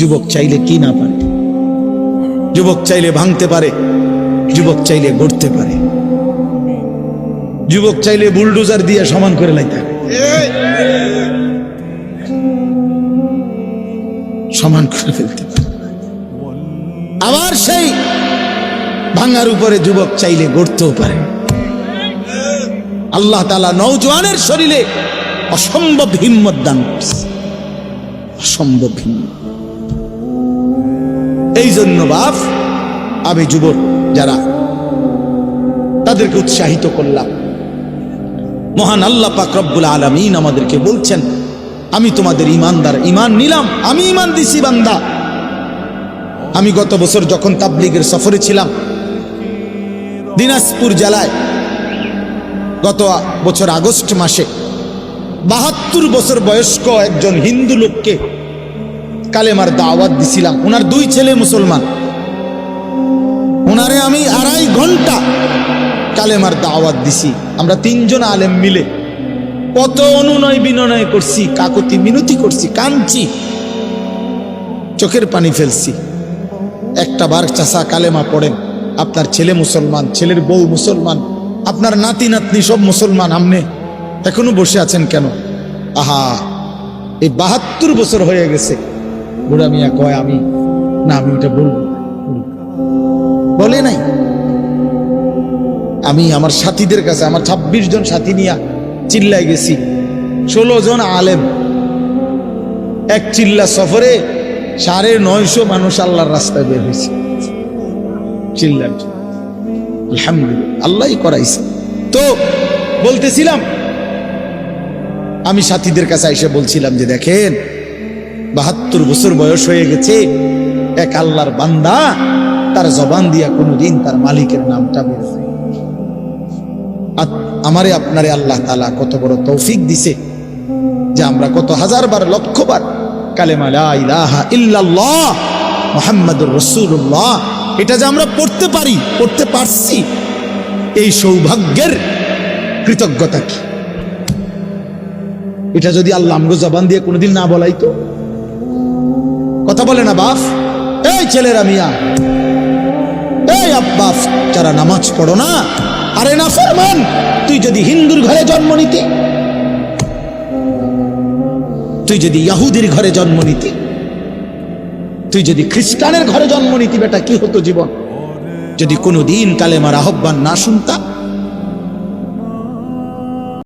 যুবক চাইলে কি না পারে, যুবক চাইলে ভাঙতে পারে, যুবক চাইলে গড়তে পারে, যুবক চাইলে বুলডোজার দিয়ে সমান করে লাইতে পারে, সমান করে ফেলতে পারে। আবার সেই ভাঙার উপরে যুবক চাইলে গড়তেও পারে। আল্লাহ তাআলা নওজোয়ানের শরীরে অসম্ভব হিম্মত দান করছে, অসম্ভব হিম্মত। এই জন্য বাপ, আমি যুবক যারা তাদেরকে উৎসাহিত করলাম। মহান আল্লাহ পাক রব্বুল আলামিন আমাদেরকে বলছেন, আমি তোমাদের ঈমানদার, ঈমান নিলাম, আমি ঈমান দিছি বান্দা। আমি গত বছর যখন তাবলীগের সফরে ছিলাম দিনাজপুর জেলায়, গত বছর আগস্ট মাসে ৭২ বছর বয়স্ক একজন হিন্দু লোককে কালেমার দাওয়াত দিছিলাম। ওনার 2 ছেলে মুসলমান, ওনারে আমি 2.5 ঘন্টা কালেমার দাওয়াত দিছি। আমরা 3 জন আলেম মিলে কত অনুনয় বিনয় করছি, কাকুতি মিনতি করছি, কাঁদছি, চোখের পানি ফেলছি। একটা বার চাচা কালেমা পড়েন, আপনার ছেলে মুসলমান, ছেলের বউ মুসলমান, আপনার নাতি নাতনি সব মুসলমান, আপনি এখনো বসে আছেন কেন? আহা, এই ৭২ বছর হয়ে গেছে। বুড়া মিয়া কয়, আমি না, আমি এটা বলবো, বলে নাই। আমি আমার সাথীদের কাছে, আমার 26 জন সাথী নিয়ে চিল্লায় গেছি, 16 জন আলেম, এক চিল্লা সফরে 950 মানুষ আল্লাহর রাস্তায় বের হয়েছে চিল্লার। আলহামদুলিল্লাহ, আল্লাহই করাইছে। তো বলতেছিলাম, আমি সাথীদের কাছে এসে বলছিলাম যে দেখেন, ৭২ বছর বয়স হয়ে গেছে, এক আল্লাহর বান্দা, তার জবান দিয়া কোনোদিন তার মালিকের নামটা বের হয়। আমারে আপনারে আল্লাহ তাআলা কত বড় তৌফিক দিছে যে আমরা কত হাজারবার, লক্ষবার কালেমা লা ইলাহা ইল্লাল্লাহ মুহাম্মাদুর রাসূলুল্লাহ এটা যে আমরা পড়তে পারি, পড়তে পারছি, এই সৌভাগ্যের কৃতজ্ঞতা কি? এটা যদি আল্লাহ আমগো জবান দিয়ে কোনোদিন না বলাইতো। কথা বলে না বাপ, এই ছেলেরা মিয়া, এই আব্বাস যারা নামাজ পড়ো না, আরে না ফরমান, তুই যদি হিন্দুর ঘরে জন্ম নিতি, তুই যদি ইহুদির ঘরে জন্ম নিতি, তুই যদি খ্রিস্টানের ঘরে জন্ম নিতি, বেটা কি হতো জীবন? যদি কোনোদিন কালেমার আহ্বান না শুনতা,